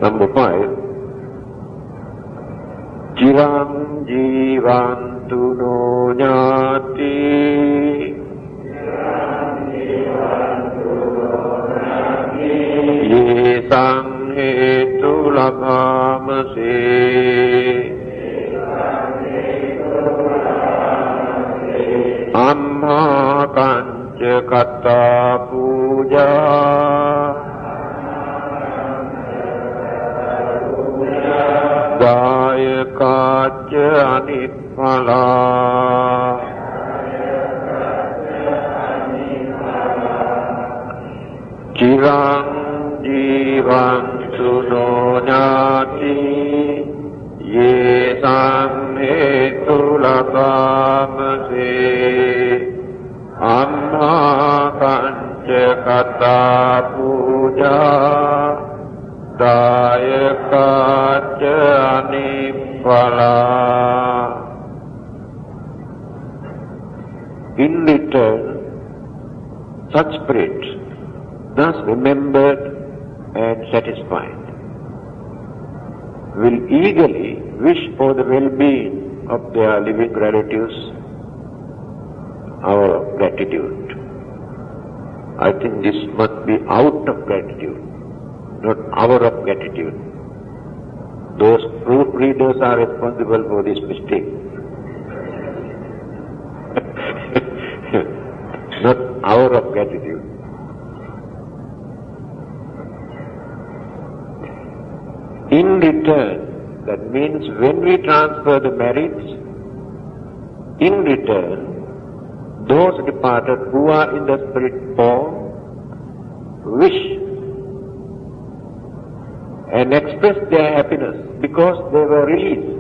Number 5. Chiram jivantu no jnati ye sanghetu labhamase amma kanca kata puja dayakaca anipala cirang jivantu no jnati ye samhetu labhamase amma kanca kata puja dayakaca anipala. In return, such spirits, thus remembered and satisfied, will eagerly wish for the well-being of their living relatives, our gratitude. I think this must be out of gratitude, not our of gratitude. Those proofreaders are responsible for this mistake. Not our of gratitude. In return, that means when we transfer the merits, in return, those departed who are in the spirit form wish and express their happiness because they were released.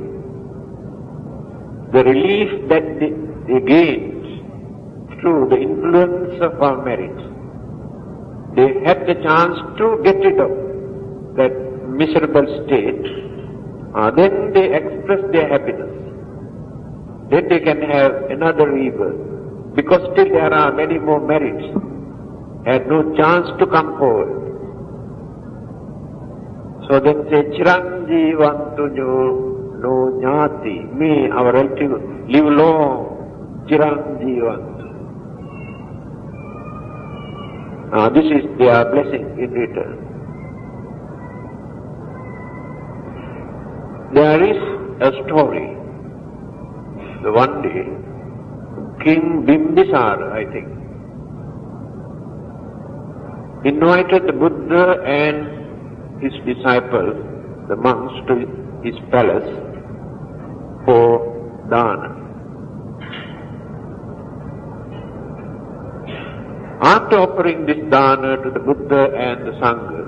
The relief that they gained through the influence of our merits. They had the chance to get rid of that miserable state, then they express their happiness. Then they can have another rebirth, because still there are many more merits, had no chance to come forward. So then say, Chiranjivantu no jnati, me, our relative, live long, Chiranjivantu. This is their blessing in return. There is a story. The one day, King Bimbisara, I think, invited the Buddha and his disciples, the monks, to his palace for dana. After offering this dana to the Buddha and the Sangha,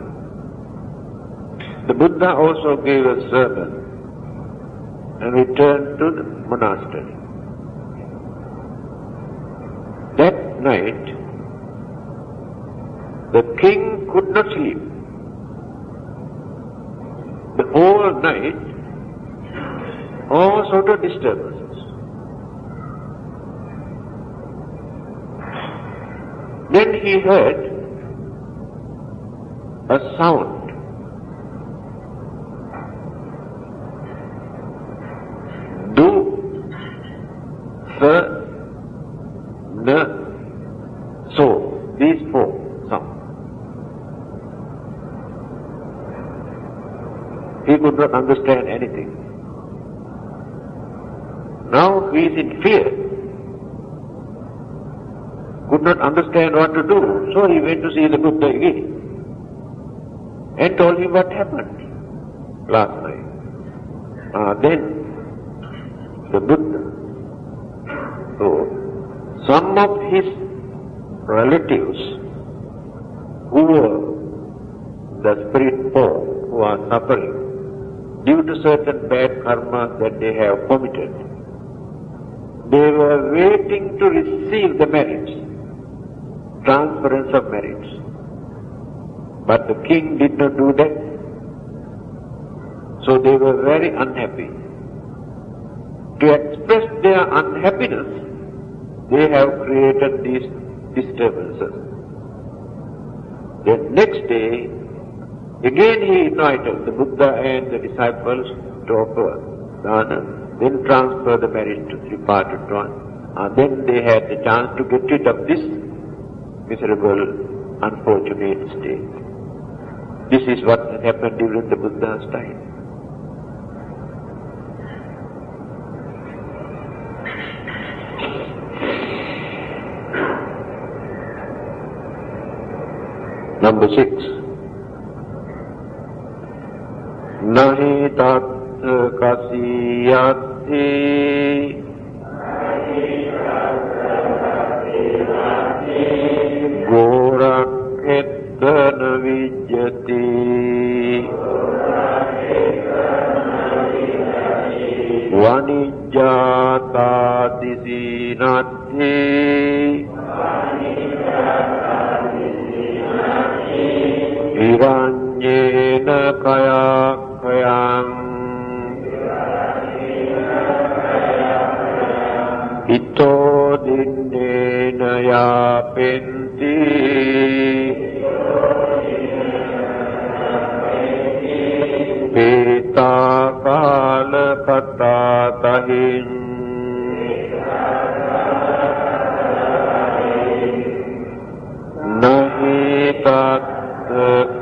the Buddha also gave a sermon and returned to the monastery. That night, the king could not sleep. The whole night, all sort of disturbances. Then he heard a sound. Do, sa, na, so. These 4 sounds. He could not understand anything. Now he is in fear. Could not understand what to do. So he went to see the Buddha again and told him what happened last night. Then the Buddha thought some of his relatives who were the spirit form, who are suffering due to certain bad karma that they have committed, they were waiting to receive the merits, transference of merits. But the king did not do that. So they were very unhappy. To express their unhappiness, they have created these disturbances. The next day, Again he invited the Buddha and the disciples to offer dana, then transfer the merit to the departed one. Then they had the chance to get rid of this miserable, unfortunate state. This is what happened during the Buddha's time. Number 6. Nahi tat kasiyati goraketana vijyati vanijjata disinati Hiranyena kaya kayang ito dinnena yapenti Peta kala kata tahin nahi tat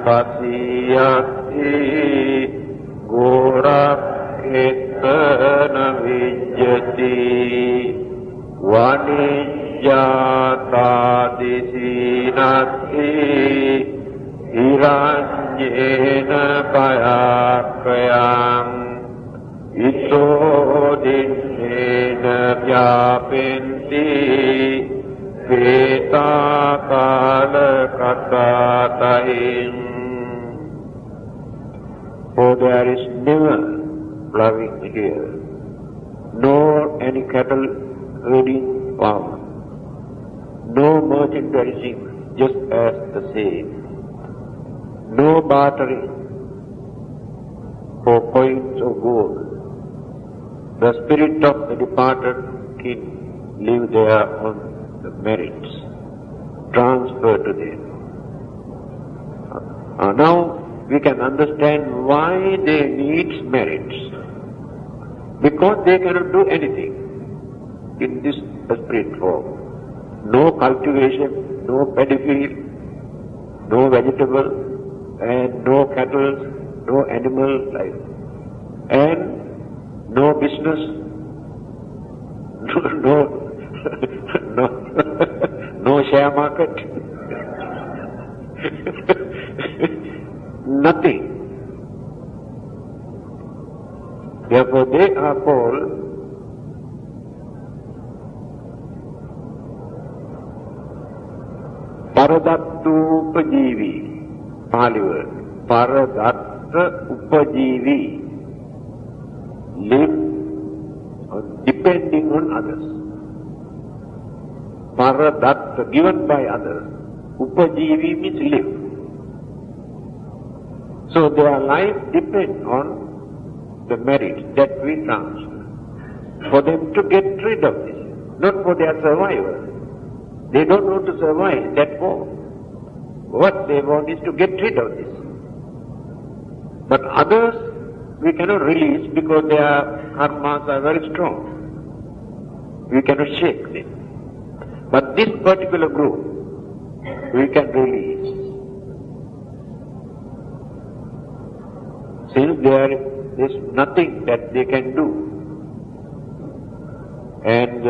kasiyati goraketana vijyati vanijjata disinati hiranyena kayakayang ito dinnena vyapenti Peta kala kata tahin. For there is never plowing here, nor any cattle herding power, no merchandising just as the same, no bartering for coins of gold. The spirit of the departed king live there on the merits, transfer to them. Now we can understand why they need merits. Because they cannot do anything in this spirit form. No cultivation, no paddy field, no vegetable, and no cattle, no animal life, and no business, no share market, nothing. Therefore they are called Paradattu Upajivi, Pali word. Paradatta Upajivi, live depending on others. Paradatta, given by others. Upajivi means live. So their life depends on the merit that we transfer. For them to get rid of this, not for their survival. They don't want to survive that war. What they want is to get rid of this. But others we cannot release because their karmas are very strong. We cannot shake them. But this particular group we can release. Since there is nothing that they can do, and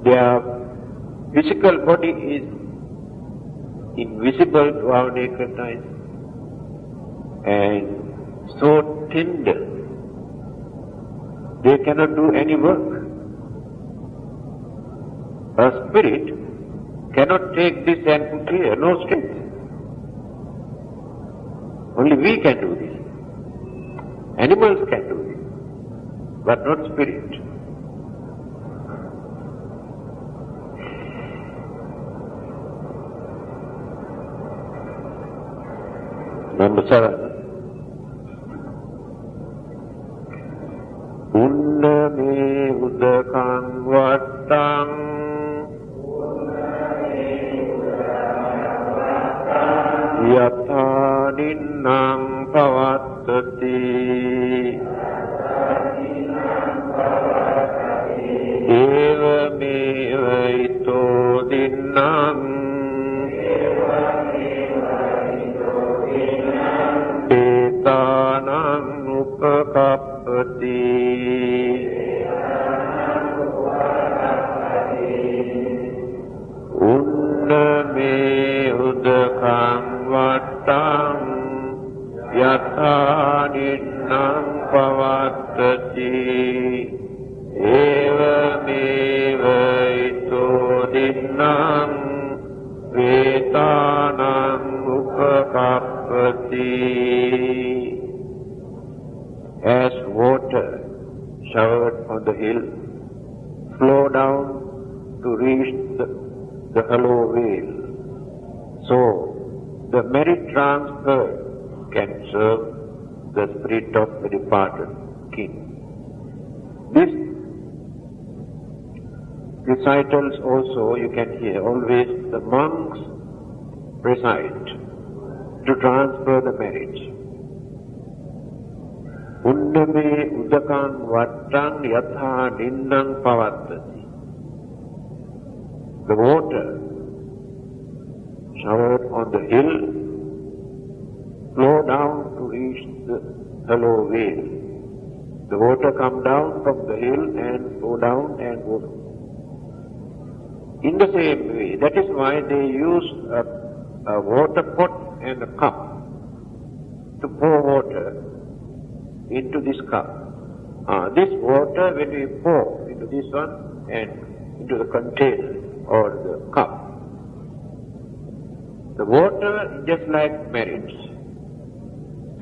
their physical body is invisible to our naked eyes and so tender, they cannot do any work. A spirit cannot take this and put here, no strength. Only we can do this. Animals can do this, but not spirit. Number 7. Unname udakang vatang yatha ninnang pavattati evameva ito ninnang petanang upakappati unname udakang vattang yatha ninnang pavattati evameva ito ninnang petanang upakappati. As water showered on the hill flow down to reach the hollow vale, so the merit transfer can serve the spirit of the departed king. These recitals also you can hear always the monks recite to transfer the merit. Unname udakan vattang yatha ninnang pavattati. The water showered on the hill flow down to reach the hollow vale. The water come down from the hill and go down and go down. In the same way, that is why they use a water pot and a cup to pour water into this cup. This water, when we pour into this one and into the container or the cup, the water is just like merit,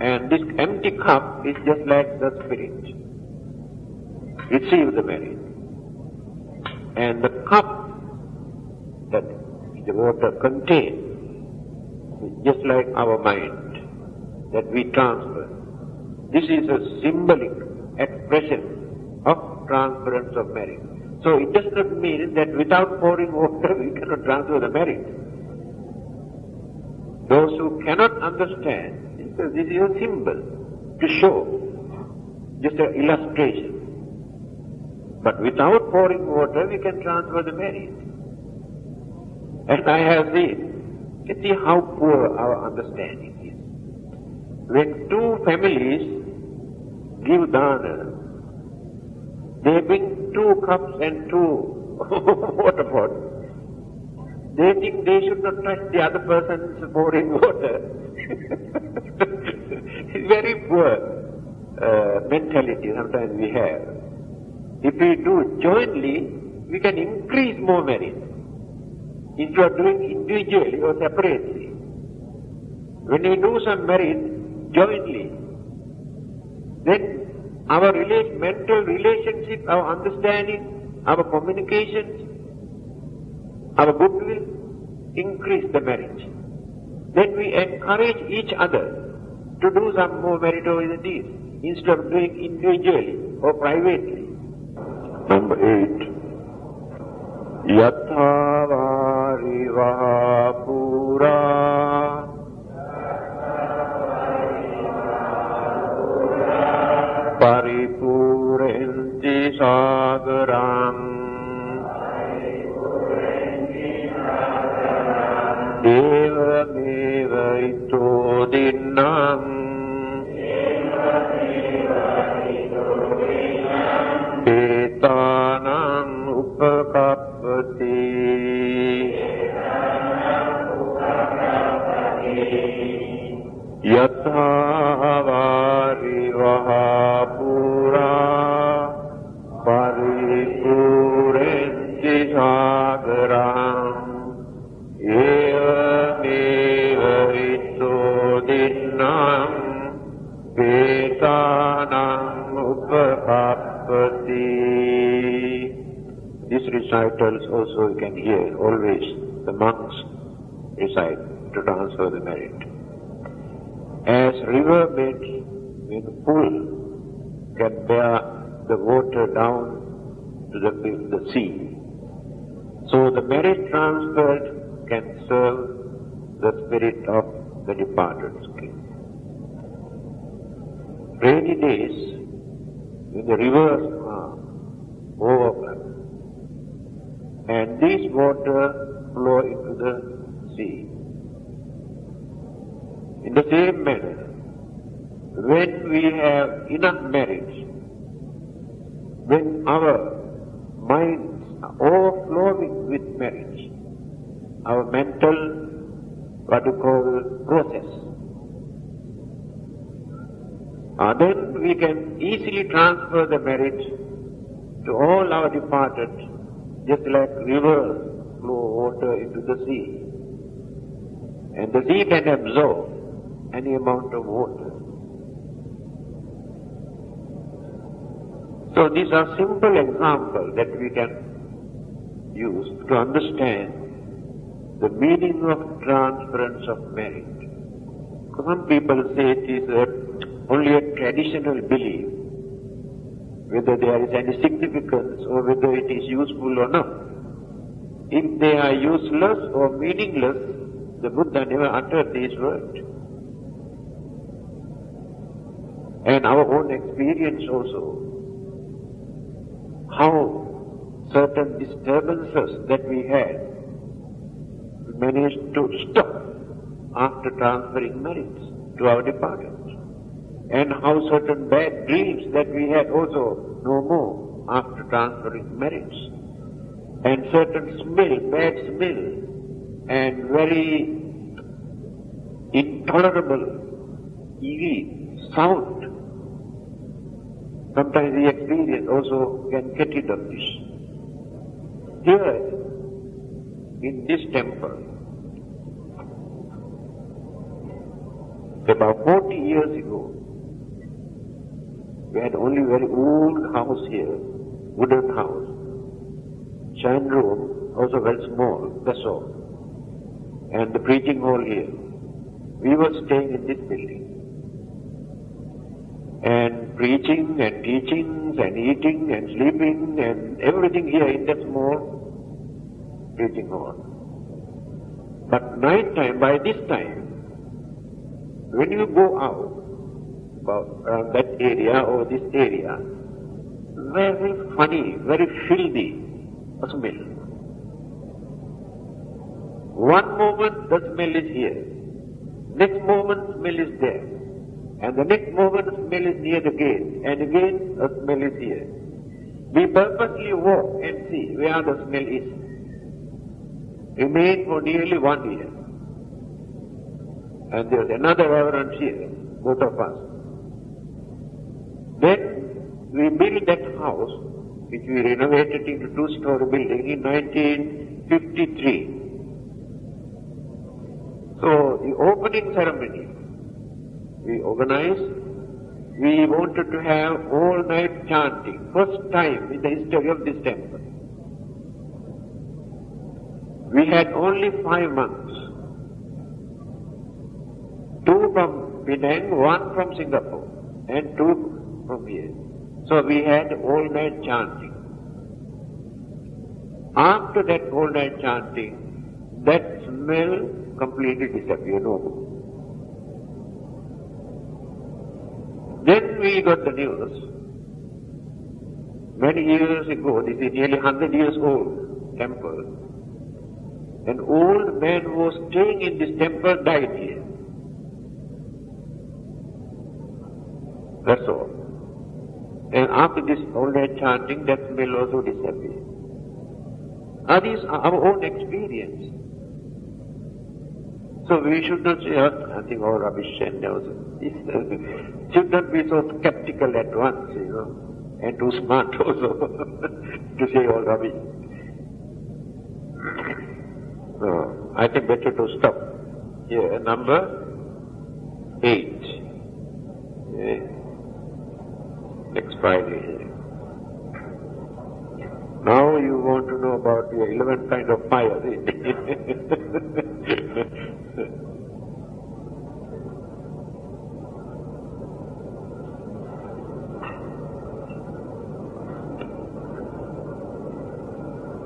and this empty cup is just like the spirit. Receive the merit, and the cup that the water contains is just like our mind that we transfer. This is a symbolic expression of transference of merit. So it does not mean that without pouring water we cannot transfer the merit. Those who cannot understand, this is a symbol to show, just an illustration. But without pouring water we can transfer the merit. And I have seen, you see how poor our understanding is. When two families give dana, they bring 2 cups and 2 water pots. They think they should not touch the other person's pouring water. It's very poor mentality sometimes we have. If we do jointly, we can increase more merit. Instead of doing individually or separately. When we do some merit jointly, then our mental relationship, our understanding, our communications, our goodwill increase the merit. Then we encourage each other to do some more meritorious deeds instead of doing individually or privately. Number 8. Yatha varivaha pura paripurenti sagaram evameva ito dinnam petanam upakappati yatha varivaha pura paripurenti sagaram evameva ito dinnam petanam upakappati. These recitals also you can hear always the monks recite to transfer the merit. As river beds when full can bear the water down to the sea, so the merit transferred can serve the spirit of the departed king. rainy days, when the rivers are overflowed, and these water flow into the sea. In the same manner, when we have enough merit, when our minds are overflowing with merit, our mental, what you call, process, then we can easily transfer the merit to all our departed, just like rivers flow water into the sea. And the sea can absorb any amount of water. So these are simple examples that we can use to understand the meaning of transference of merit. Some people say it is only a traditional belief, whether there is any significance or whether it is useful or not. If they are useless or meaningless, the Buddha never uttered these words. And our own experience also, how certain disturbances that we had managed to stop after transferring merits to our departed, and how certain bad dreams that we had also no more after transferring merits, and certain bad smell, and very intolerable evil sound. Sometimes the experience also can get rid of this. Here, in this temple, about 40 years ago, we had only very old house here, wooden house, shrine room, also very small, that's all, and the preaching hall here. We were staying in this building, and preaching and teachings and eating and sleeping and everything here in that small preaching hall. But night time, by this time, when you go out, around that area or this area, very funny, very filthy smell. One moment the smell is here, next moment smell is there, and the next moment smell is near the gate, and again a smell is here. We purposely walk and see where the smell is. Remain for nearly 1 year. And there was another reverend here, both of us. Then we built that house, which we renovated into 2-story building in 1953. So the opening ceremony we organized, we wanted to have all-night chanting, first time in the history of this temple. We had only 5 monks, 2 from Penang, 1 from Singapore, and 2 from here. So we had all-night chanting. After that all-night chanting, that smell completely disappeared. No more. Then we got the news. Many years ago, this is nearly 100 years old temple, an old man who was staying in this temple died here. That's all. And after this all-night chanting, that smell also disappeared. Now these are our own experience. So we should not say, I think all rubbish and should not be so skeptical at once, and too smart also to say all rubbish. No, I think better to stop here. Number 8. Okay. Next Friday. Now you want to know about the 11 kind of fire.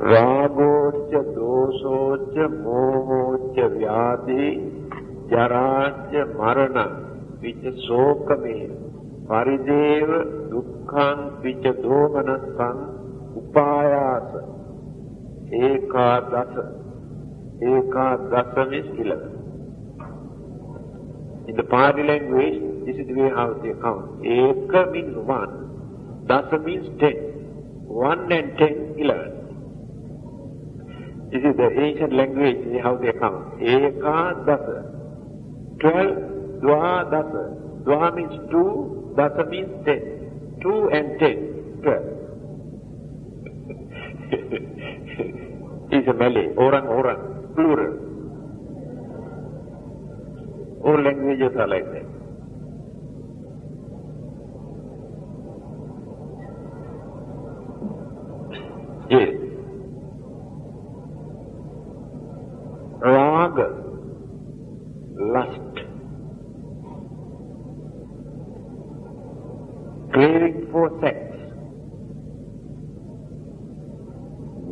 Ragocha, dosocha, mohocha, vyadhi, jaracha, marana, which is sokame, Parideva dukkhaṃ pica domanasaṃ upāyāsa ekādasa. Ekādasa means 11. In the Pali language, this is the way how they count. Eka means 1, dasa means 10. 1 and 10, 11. This is the ancient language, how they count. Eka dasa. 12, dva dasa. Dva means 2, dasa means 10. 2 and 10, 12. It's a Malay, orang, plural. All languages are like that. Yes. Raga, lust. Craving for sex.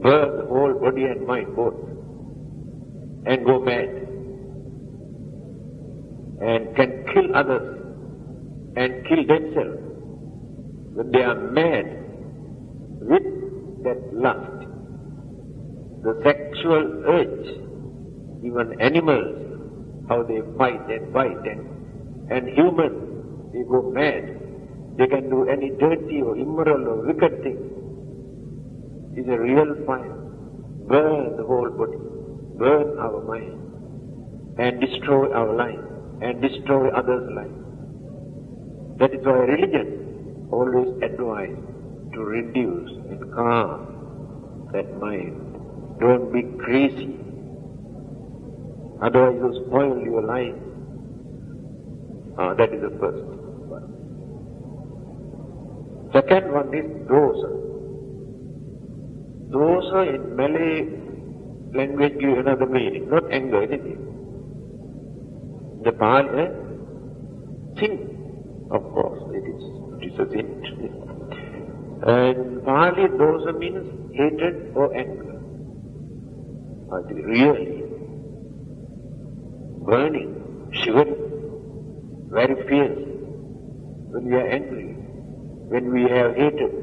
Burn the whole body and mind both. And go mad. And can kill others and kill themselves when they are mad with that lust, the sexual urge. Even animals, how they fight and bite, and humans, they go mad. They can do any dirty or immoral or wicked thing. It's a real fire. Burn the whole body, burn our mind, and destroy our life. And destroy others' lives. That is why religion always advises to reduce and calm that mind. Don't be crazy. Otherwise you spoil your life. That is the first one. Second one is dosa. Dosa in Malay language gives another meaning, not anger, anything. The Pali, sin, of course, it is a sin. And Pali dosa means hatred or anger. Really. Burning, shivering, very fierce. When we are angry, when we have hatred.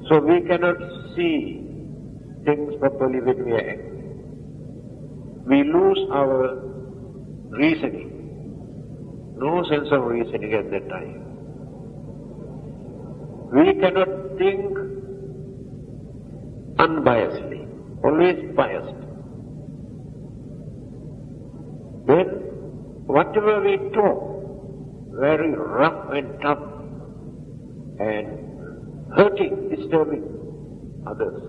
So we cannot see things properly when we are angry. We lose our reasoning. No sense of reasoning at that time. We cannot think unbiasedly, always biased. Then, whatever we talk, very rough and tough and hurting, disturbing others.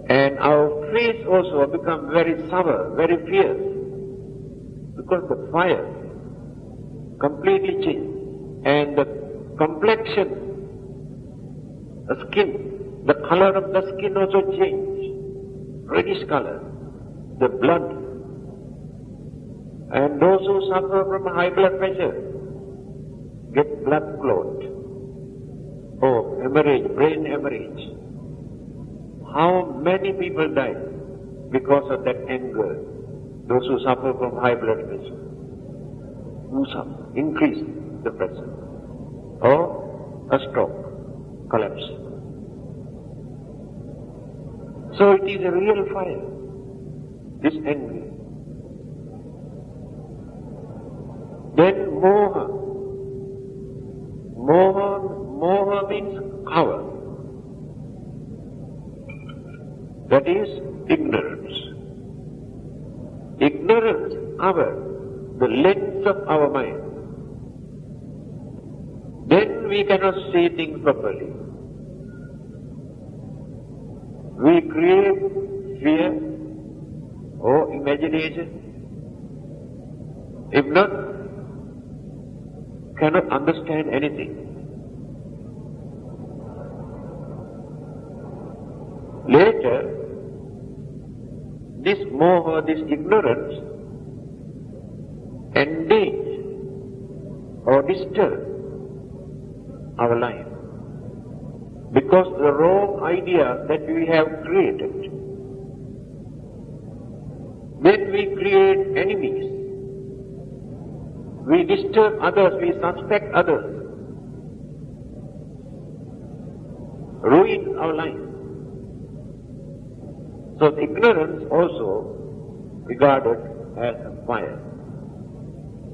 And our face also become very sour, very fierce, because the fire completely changed. And the complexion, the skin, the color of the skin also changed, reddish color, the blood. And those who suffer from high blood pressure get blood clot, or hemorrhage, brain hemorrhage. How many people die because of that anger? Those who suffer from high blood pressure, who suffer, increase the pressure, or a stroke, collapse. So it is a real fire, this anger. Then moha. Moha means cover. That is ignorance. Ignorance covers the lens of our mind. Then we cannot see things properly. We create fear or imagination. If not, cannot understand anything. Later, this moha, this ignorance, endanger or disturb our life. Because the wrong idea that we have created. Then we create enemies. we disturb others, we suspect others, ruin our life. So ignorance also regarded as a fire,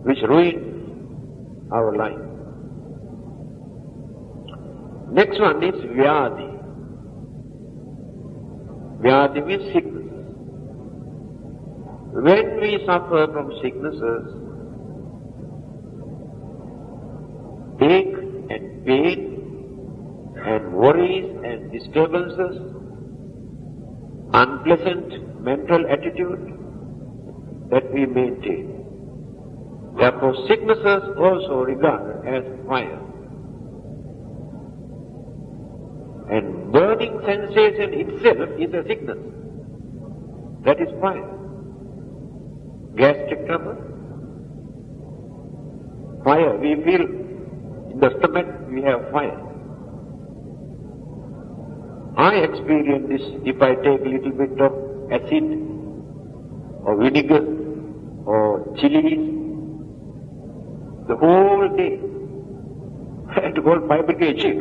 which ruins our life. Next one is Vyadi. Vyadi means sickness. When we suffer from sicknesses, ache and pain and worries and disturbances, unpleasant mental attitude that we maintain. Therefore, sicknesses also regarded as fire. And burning sensation itself is a sickness. That is fire. Gastric trouble, fire. We feel in the stomach we have fire. I experience this if I take a little bit of acid or vinegar or chilies the whole day. I had to go fabrication.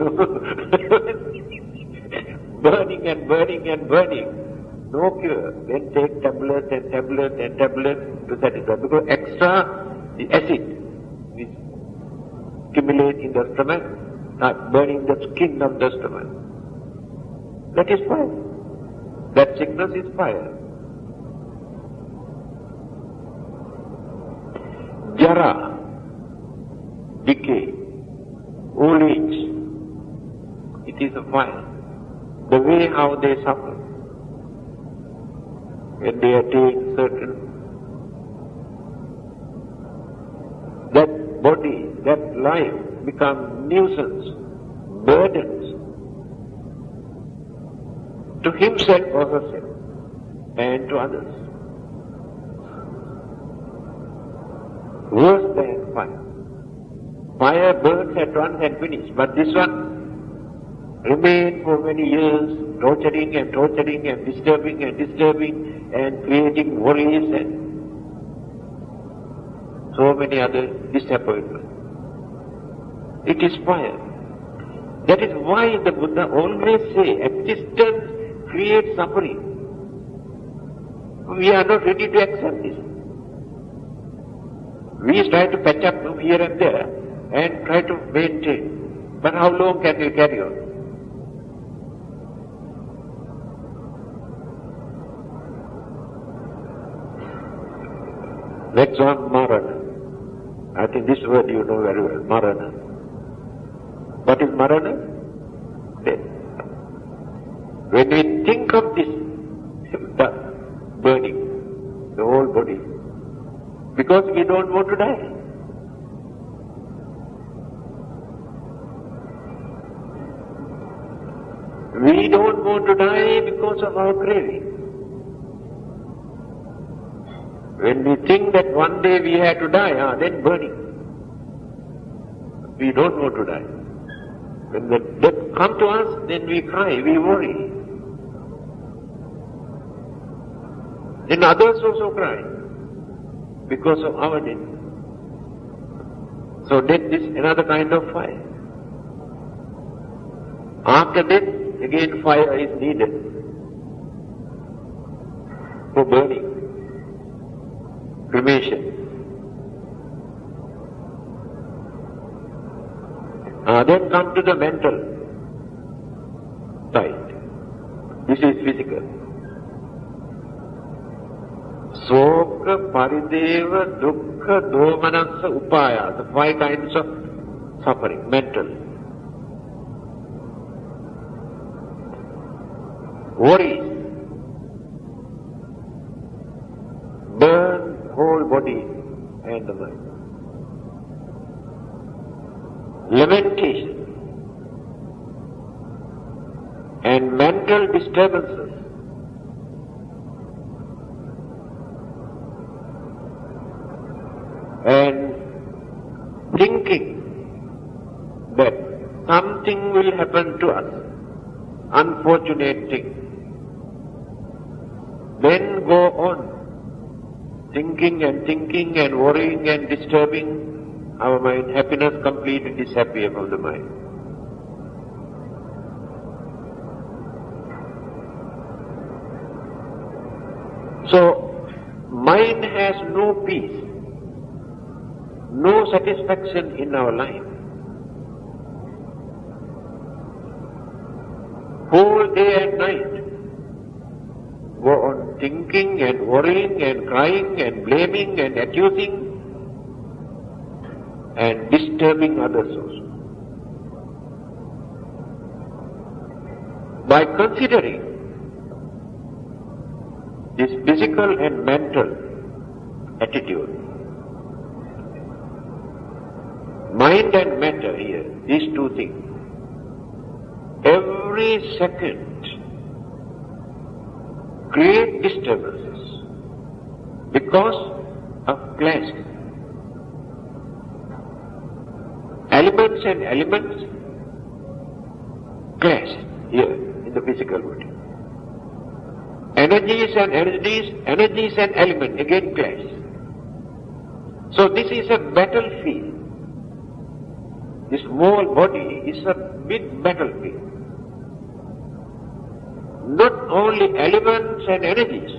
Burning and burning and burning. No cure. Then take tablets and tablets and tablets to satisfy. Because extra the acid which accumulates in the stomach, burning the skin of the stomach. That is fire. That sickness is fire. Jara, decay, old age, it is a fire. The way how they suffer when they attain certain, that body, that life becomes nuisance, burdens to himself or herself and to others. Worse than fire. Fire burns at once and finishes, but this one remains for many years, torturing and torturing and disturbing and creating worries and so many other disappointments. It is fire. That is why the Buddha always say existence creates suffering. We are not ready to accept this. We try to patch up from here and there and try to maintain. But how long can we carry on? Next one, Marana. I think this word you know very well, Marana. What is Marana? Death. When we think of this, the burning, the whole body, because we don't want to die. We don't want to die because of our craving. When we think that one day we have to die, then burning. We don't want to die. When the death comes to us, then we cry, we worry. Then others also cry because of our death. So death is another kind of fire. After death, again fire is needed for burning. Cremation. Then come to the mental side. This is physical. Soka, parideva, dukkha, domanassa, upaya. The 5 kinds of suffering, mental. Worries. Burn whole body and the mind. Lamentation and mental disturbances and thinking that something will happen to us, unfortunate thing. Then go on thinking and worrying and disturbing our mind, happiness completely disappears from the mind. So, mind has no peace, no satisfaction in our life. Whole day and night go on thinking and worrying and crying and blaming and accusing and disturbing others also. By considering this physical and mental attitude, mind and matter here, these two things, every second create disturbances because of clash. Elements and elements clash here in the physical body. Energies and elements again clash. So this is a battlefield. This whole body is a big battlefield. Not only elements and energies,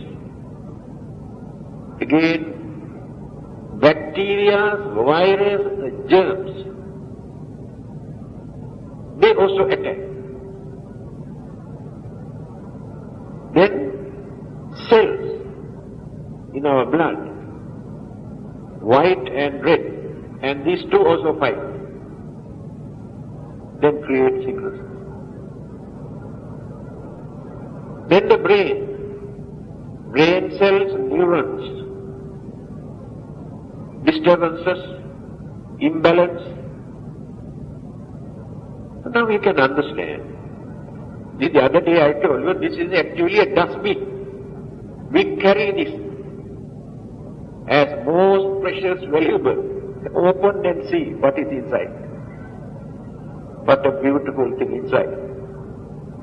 again bacteria, virus, germs, they also attack. Then cells in our blood, white and red, and these two also fight, then create sickness. Then the brain cells, neurons, disturbances, imbalance. Now we can understand. The other day I told you, this is actually a dustbin. We carry this as most precious, valuable. Open and see what is inside. What a beautiful thing inside.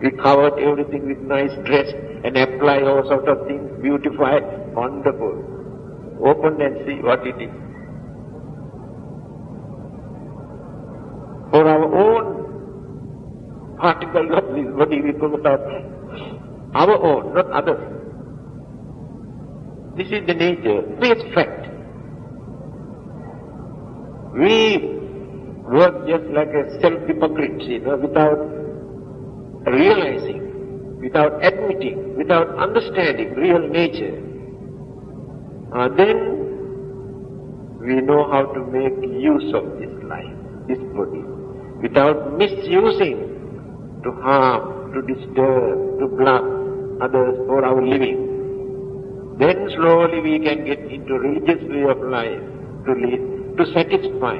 We covered everything with nice dress and apply all sort of things, beautify, wonderful. Open and see what it is. For our own particles of this body we put out, our own, not others. This is the nature, this fact. We work just like a self-hypocrite, without realizing, without admitting, without understanding real nature. Then we know how to make use of this life, this body, without misusing to harm, to disturb, to block others for our living. Then slowly we can get into religious way of life, to live, to satisfy,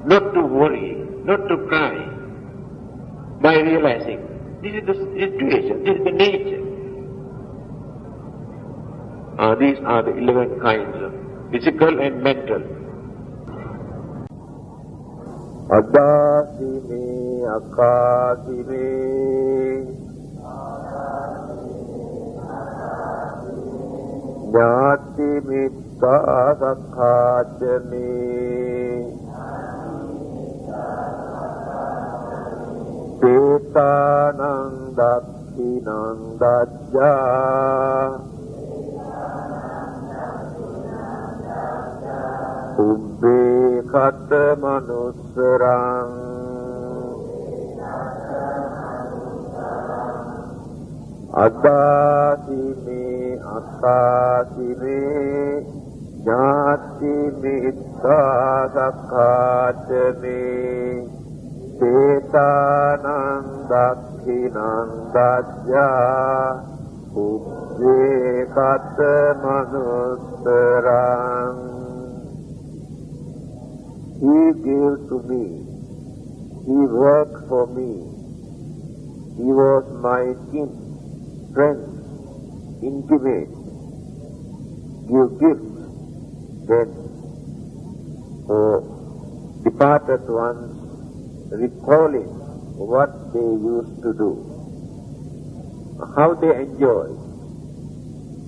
not to worry, not to cry, by realizing this is the situation, this is the nature. These are the 11 kinds of physical and mental. Adasime akasime Jnati mitta sakhachame Petanang dakhinang dajja Ubbe kata manusarang Adasime akasime Jnati mitta sakhachame Petanang dakhinang dajja Ubbe kata manusarang. He gave to me, he worked for me, he was my kin, friend, intimate, give gifts, then departed ones recalling what they used to do, how they enjoyed.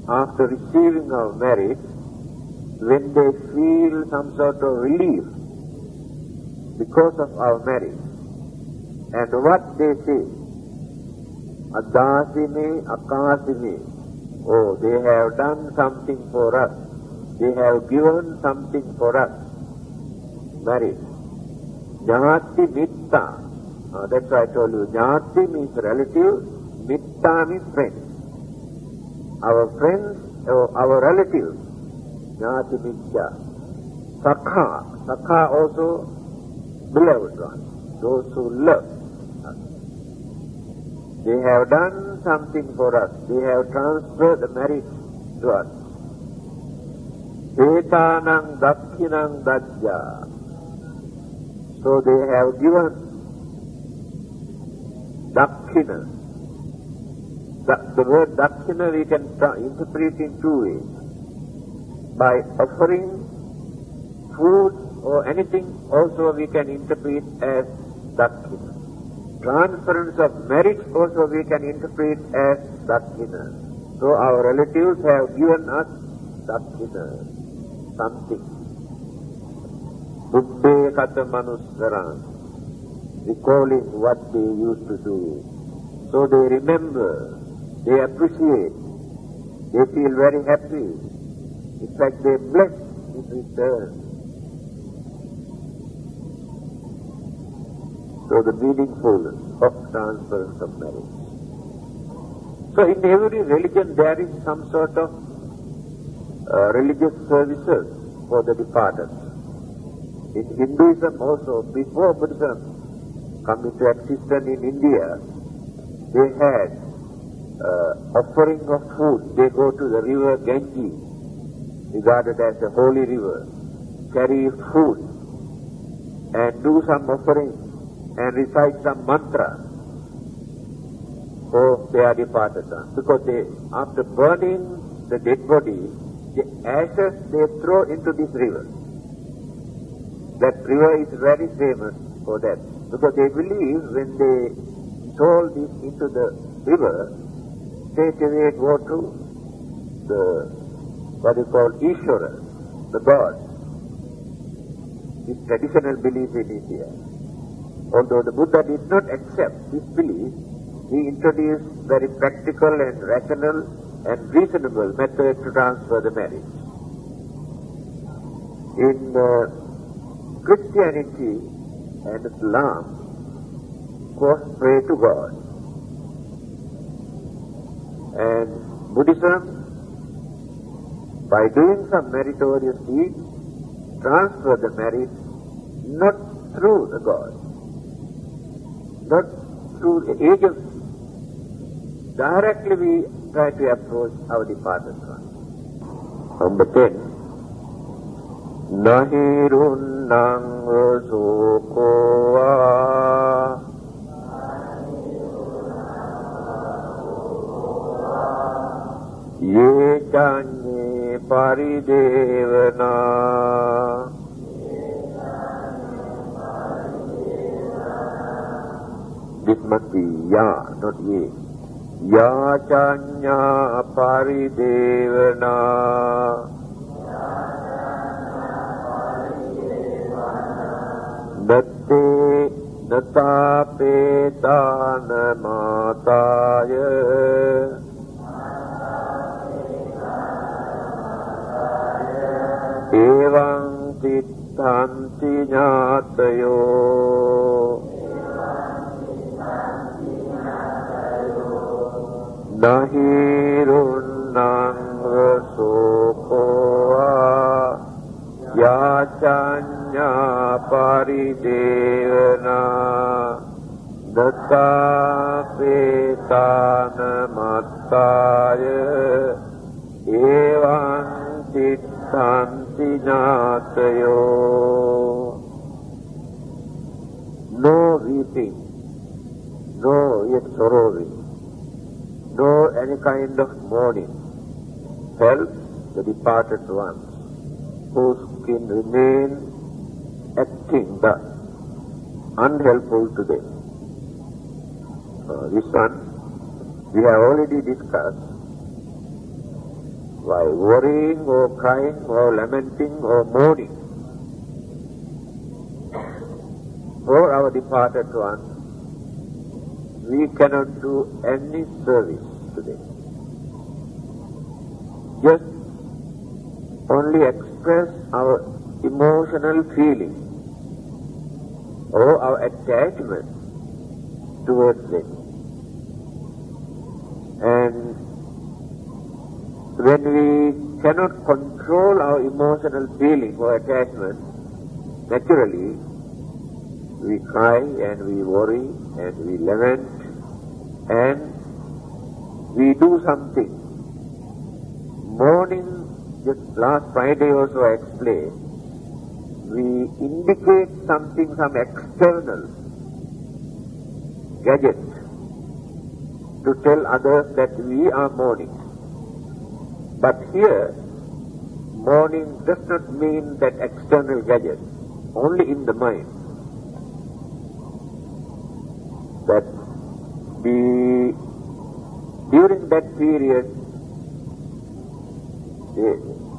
After receiving our merit, when they feel some sort of relief because of our marriage, and what they say, Adasime, Akasime, oh, they have done something for us, they have given something for us, marriage. Jnati Mitta, that's why I told you, Jnati means relative, Mitta means friends. Our friends, our relatives, Jnati Mitta. Sakha, Sakha also beloved ones, those who love us. They have done something for us, they have transferred the merit to us. Petanang Dakshinang Dajja. So they have given Dakshina. The word Dakshina we can interpret in two ways. By offering food or anything, also we can interpret as Dakshina. Transference of merit also we can interpret as Dakshina. So our relatives have given us Dakshina, something. Buddhe Kata Manussaran, recalling what they used to do. So they remember, they appreciate, they feel very happy. In fact, they bless in return. So the meaningfulness of transference of marriage. So in every religion there is some sort of religious services for the departed. In Hinduism also, before Buddhism come into existence in India, they had offering of food. They go to the river Ganges, regarded as a holy river, carry food and do some offering and recite some mantra for their departed ones. Because they, after burning the dead body, the ashes they throw into this river. That river is very famous for that. Because they believe when they throw this into the river, straight away go to the, what is called Ishvara, the God. This traditional belief in India. Although the Buddha did not accept this belief, he introduced very practical and rational and reasonable method to transfer the marriage. In Christianity and Islam, of course, pray to God. And Buddhism, by doing some meritorious deeds, transfer the merit not through the God, not through the agency. Directly we try to approach our departed one. Number 10. Nahi runnang sukowa ye chanye paridevana This must be ya, not ye. Ya chanya paridevana Natte nata petana mataya Evaṁ titthanti ñātayo Nahi runnang rasokoa Yachanya paridevana Data petana mattaya Evaṁ titthanti ñātayo No weeping, no yet sorrowing, no any kind of mourning helps the departed ones whose can remain acting thus, unhelpful to them. This one we have already discussed. by worrying or crying or lamenting or mourning for our departed one, we cannot do any service today. Just only express our emotional feeling or our attachment towards them. And when we cannot control our emotional feeling or attachment, naturally we cry and we worry and we lament and we do something. Mourning, just last Friday also I explained, we indicate something, some external gadget to tell others that we are mourning. But here, mourning does not mean that external gadget, only in the mind. That during that period,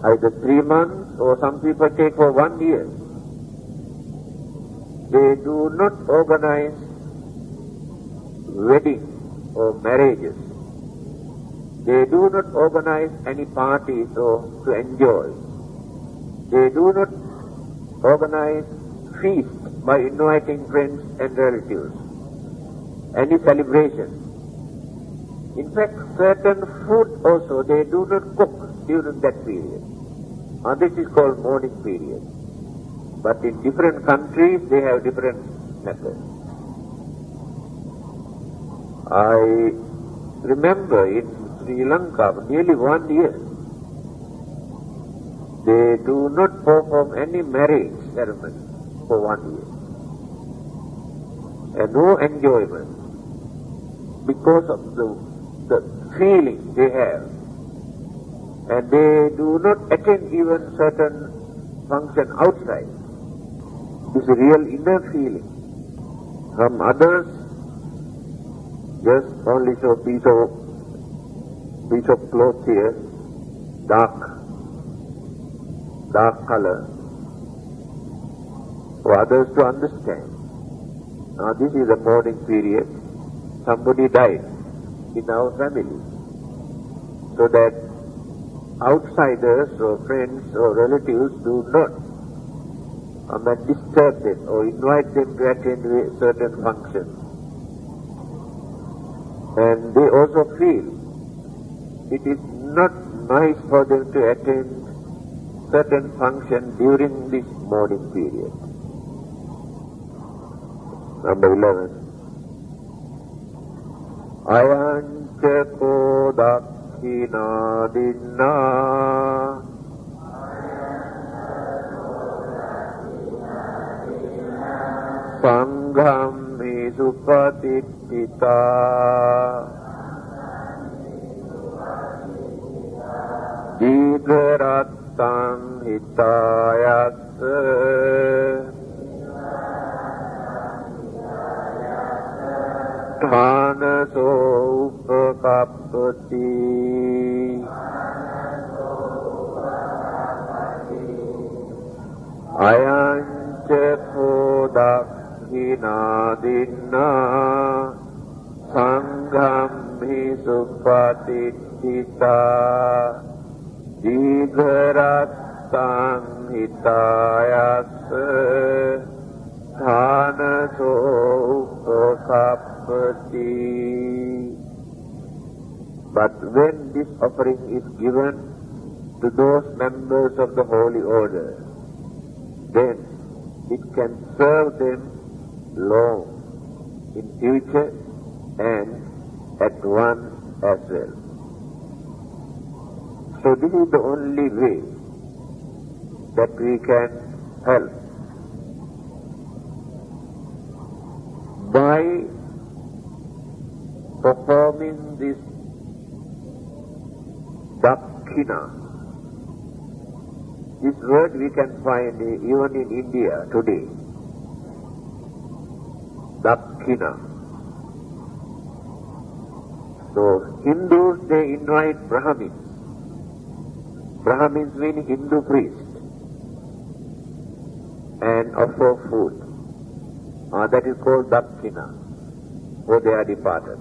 either 3 months or some people take for 1 year, they do not organize weddings or marriages. They do not organize any parties or to enjoy. They do not organize feasts by inviting friends and relatives, any celebration. In fact, certain food also they do not cook during that period. This is called mourning period. But in different countries they have different methods. I remember in Sri Lanka, nearly 1 year, they do not perform any marriage ceremony for 1 year. And no enjoyment because of the feeling they have. And they do not attend even certain function outside. This is real inner feeling. From others, just only show piece of cloth here, dark color, for others to understand. Now this is a mourning period. Somebody died in our family, so that outsiders or friends or relatives do not come and disturb them or invite them to attend certain functions. And they also feel it is not nice for them to attend certain function during this mourning period. Number 11. Ayancha ko dakkina dinna sangham hi supatittita dīgharattang hitayassa dhānaso upakappati ayanca kodakkhina dinna sangham hi supatittita dīgharattang hitayassa dhānaso upakappati. But when this offering is given to those members of the holy order, then it can serve them long in future and at once as well. So this is the only way that we can help. By performing this dakkhina. This word we can find even in India today. Dakkhina. So Hindus, they invite Brahmins Brahmins meaning Hindu priests, and offer food. That is called dakshina for their departed.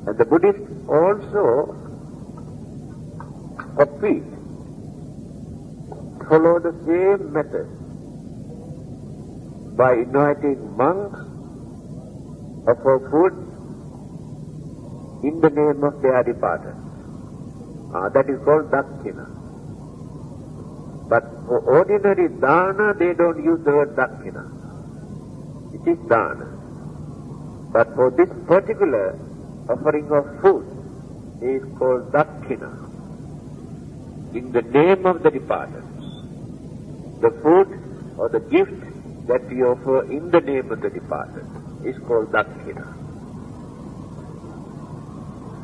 And the Buddhists also follow the same method by inviting monks, offer food in the name of their departed. That is called dakshina. But for ordinary dana, they don't use the word dakshina. It is dana. But for this particular offering of food, it is called dakshina, in the name of the departed. The food or the gift that we offer in the name of the departed is called dakshina.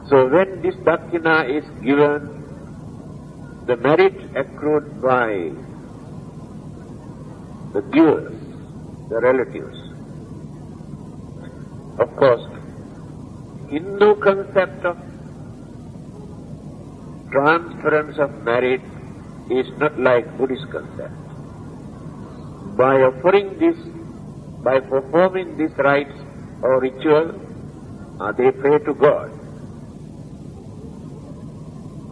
So when this dakshina is given, the merit accrued by the givers, the relatives. Of course, Hindu concept of transference of merit is not like Buddhist concept. By offering this, by performing these rites or ritual, they pray to God.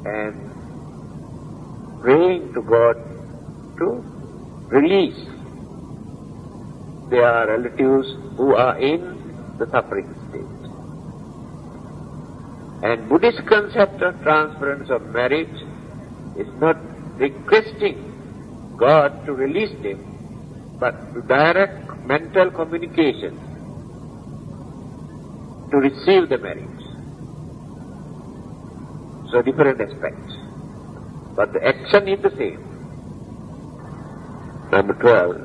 And praying to God to release their relatives who are in the suffering state. And Buddhist concept of transference of merit is not requesting God to release them, but to direct mental communication to receive the merits. So different aspects. But the action is the same. Number 12.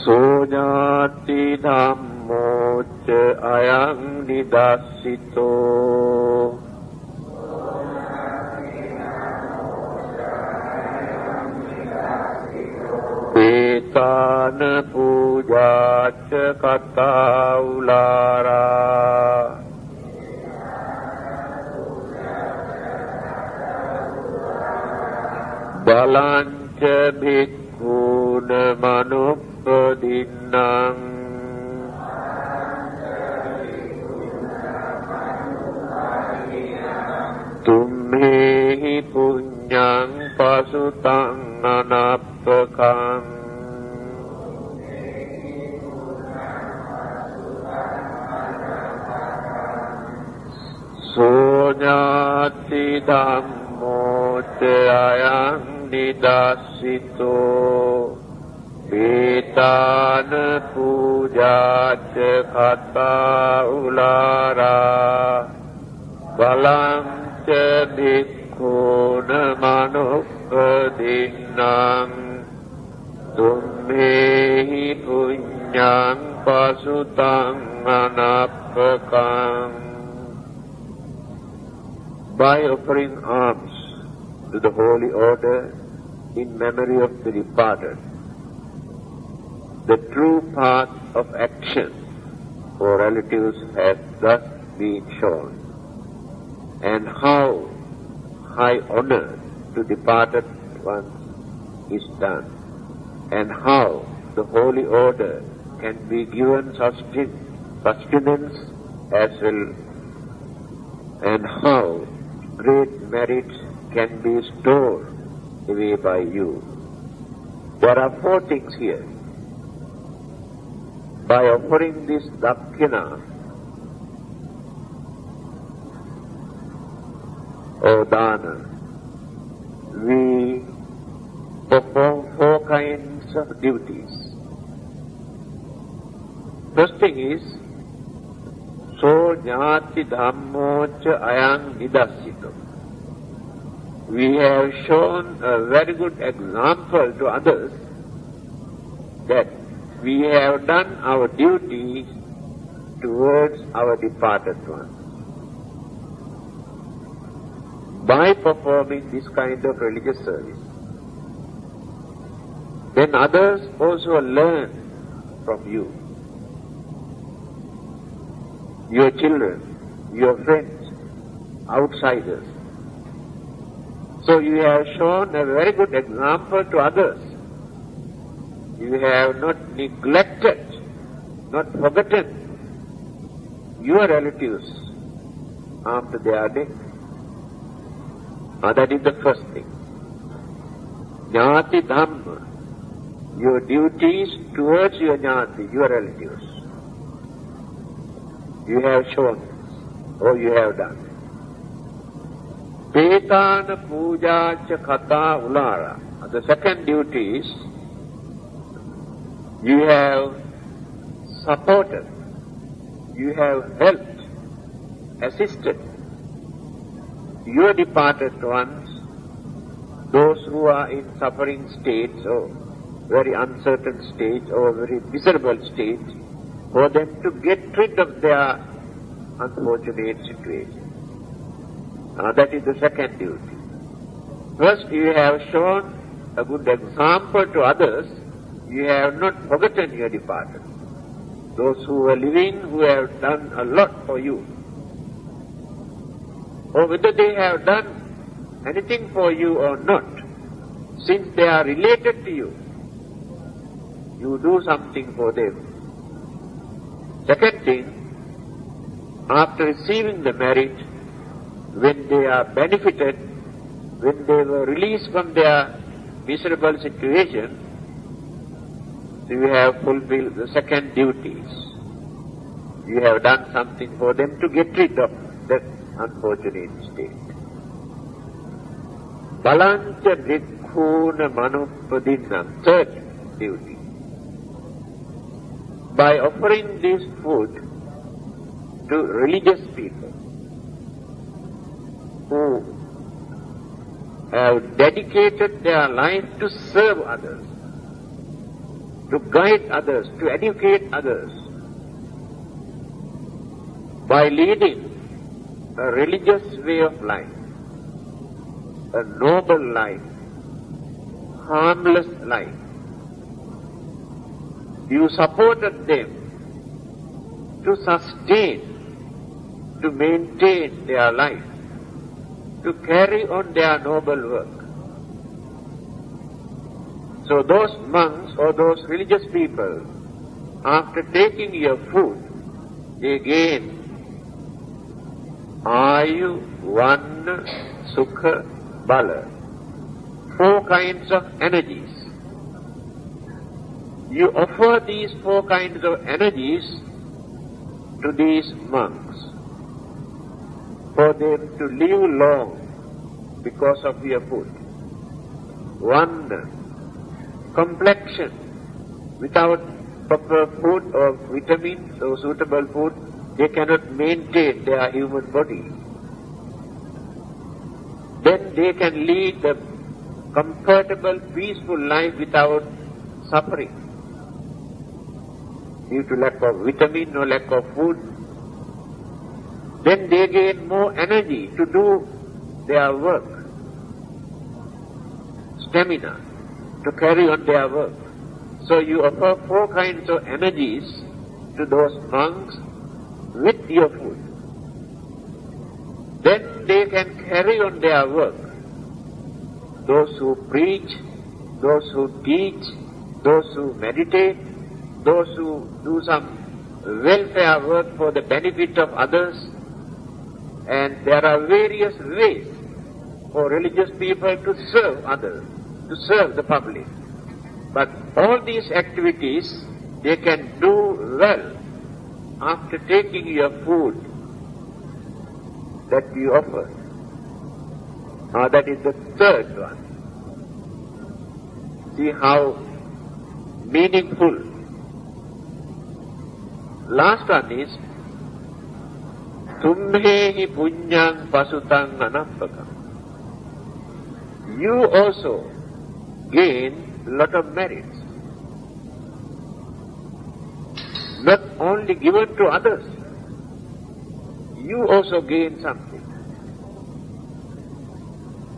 Sonyati dhammo ca ayang nidasito Petana puja ca kata ulara Balanca bhikkhuna manupadinnang Tummehi punyang pasutang anappakang Sonyati dhammo ayang nidasito Petana puja ca kata ulara Balang ca bhikkhuna manupadinnang Tummehi punyang pasutang anappakang. By offering alms to the holy order in memory of the departed, the true path of action for relatives has thus been shown, and how high honor to departed ones is done, and how the holy order can be given sustenance as well, and how great merits can be stored away by you. There are 4 things here. By offering this dakshina or dana, we perform 4 kinds of duties. First thing is, so jnati dhammo ca ayang nidasito. We have shown a very good example to others that we have done our duty towards our departed ones. By performing this kind of religious service, then others also learn from you. Your children, your friends, outsiders. So you have shown a very good example to others. You have not neglected, not forgotten your relatives after their death. That is the first thing. Jnati Dhamma, your duties towards your jnati, your relatives. You have shown, or you have done. Petana puja cha kata ulara. The second duty is, you have supported, you have helped, assisted your departed ones, those who are in suffering states or very uncertain states or very miserable states, for them to get rid of their unfortunate situation. That is the second duty. First, you have shown a good example to others. You have not forgotten your departed. Those who are living, who have done a lot for you. Or whether they have done anything for you or not, since they are related to you, you do something for them. Second thing, after receiving the merit, when they are benefited, when they were released from their miserable situation, you have fulfilled the second duties. You have done something for them to get rid of that unfortunate state. Balancha bhikkhuna manupadinnam, third duty. By offering this food to religious people who have dedicated their life to serve others, to guide others, to educate others, by leading a religious way of life, a noble life, harmless life. You supported them to sustain, to maintain their life, to carry on their noble work. So those monks or those religious people, after taking your food, they gain Ayu, Vanna, Sukha, Bala. 4 kinds of energies. You offer these 4 kinds of energies to these monks for them to live long because of your food. Vanna, complexion. Without proper food or vitamins or suitable food, they cannot maintain their human body. Then they can lead a comfortable, peaceful life without suffering due to lack of vitamin or lack of food. Then they gain more energy to do their work, stamina to carry on their work. So you offer 4 kinds of energies to those monks with your food. Then they can carry on their work. Those who preach, those who teach, those who meditate, those who do some welfare work for the benefit of others. And there are various ways for religious people to serve others, to serve the public. But all these activities they can do well after taking your food that you offer. That is the third one. See how meaningful. Last one is Tumhehi punyang pasutang anappakam. You also gain a lot of merits. Not only given to others, you also gain something.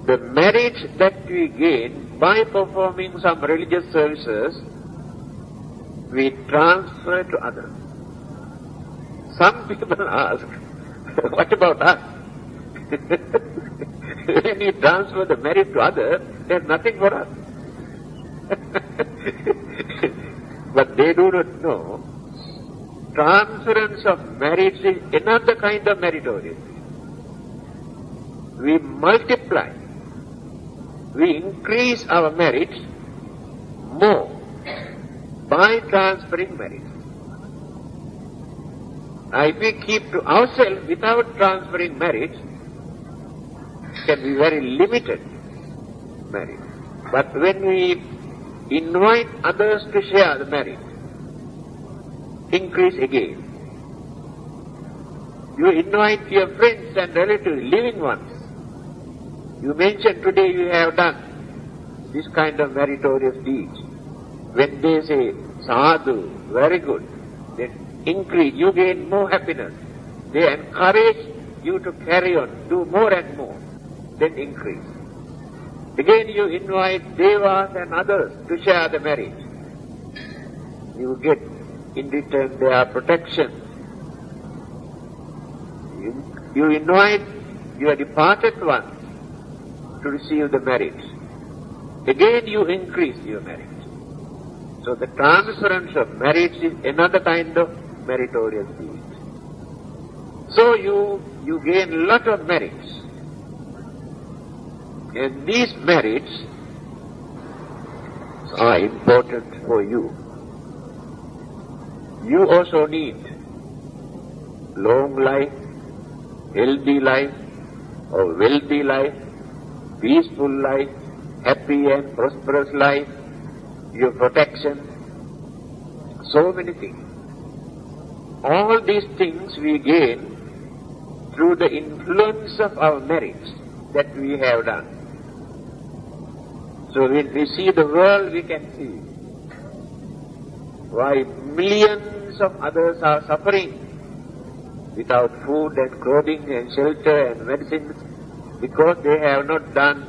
The merits that we gain by performing some religious services, we transfer to others. Some people ask, what about us? When you transfer the merit to others, there's nothing for us. But they do not know. Transference of merits is another kind of meritorious. We multiply, we increase our merits more by transferring merits. Now, if we keep to ourselves without transferring merits, it can be very limited merit. But when we invite others to share the merit, increase again. You invite your friends and relatives, living ones. You mention today you have done this kind of meritorious deeds. When they say, sadhu, very good, then increase, you gain more happiness. They encourage you to carry on, do more and more, then increase. Again you invite Devas and others to share the merit. You get in return their protection. You invite your departed ones to receive the merit. Again you increase your merit. So the transference of merits is another kind of meritorious deed. So you gain a lot of merits. And these merits are important for you. You also need long life, healthy life, or wealthy life, peaceful life, happy and prosperous life, your protection, so many things. All these things we gain through the influence of our merits that we have done. So when we see the world, we can see why millions of others are suffering without food and clothing and shelter and medicines, because they have not done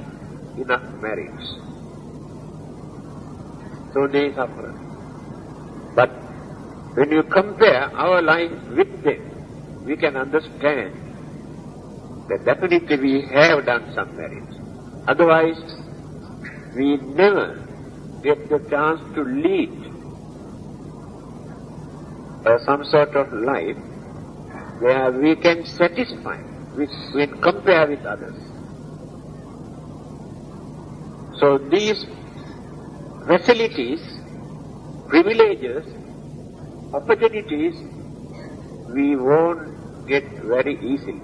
enough merits. So they suffer. But when you compare our life with them, we can understand that definitely we have done some merit. Otherwise, we never get the chance to lead some sort of life where we can satisfy when compare with others. So these facilities, privileges, opportunities, we won't get very easily.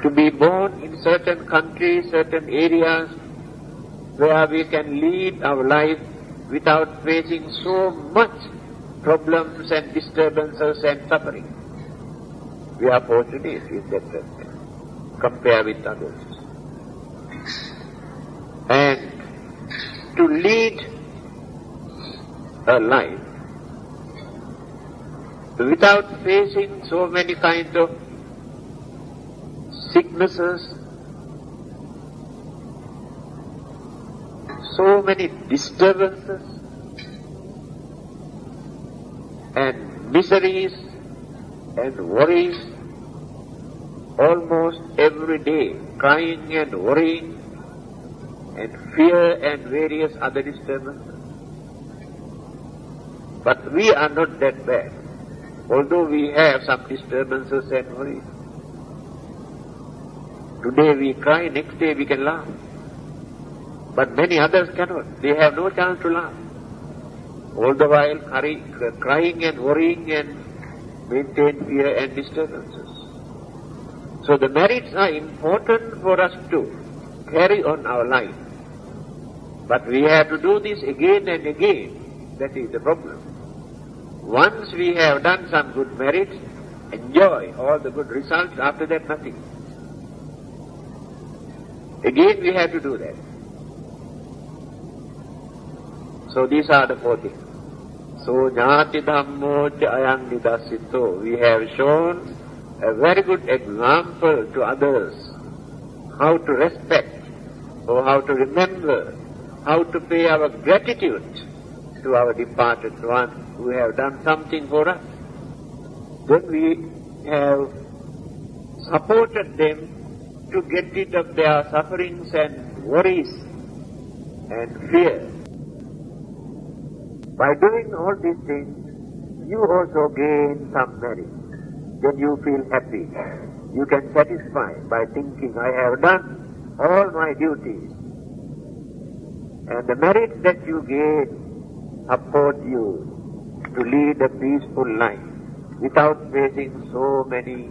To be born in certain countries, certain areas where we can lead our life without facing so much problems and disturbances and suffering. We are fortunate in that respect, compared with others. And to lead a life without facing so many kinds of sicknesses, so many disturbances and miseries and worries, almost every day, crying and worrying and fear and various other disturbances. But we are not that bad, although we have some disturbances and worries. Today we cry, next day we can laugh. But many others cannot. They have no chance to laugh. All the while crying and worrying and maintain fear and disturbances. So the merits are important for us to carry on our life. But we have to do this again and again. That is the problem. Once we have done some good merits, enjoy all the good results, after that nothing. Again we have to do that. So these are the four things. So jnati dhammo cha ayang nidasito. We have shown a very good example to others how to respect or how to remember, how to pay our gratitude to our departed ones who have done something for us. Then we have supported them to get rid of their sufferings and worries and fear. By doing all these things, you also gain some merit. Then you feel happy. You can satisfy by thinking, I have done all my duties. And the merits that you gain support you to lead a peaceful life without facing so many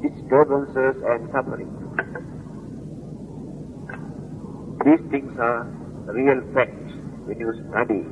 disturbances and suffering. These things are real facts when you study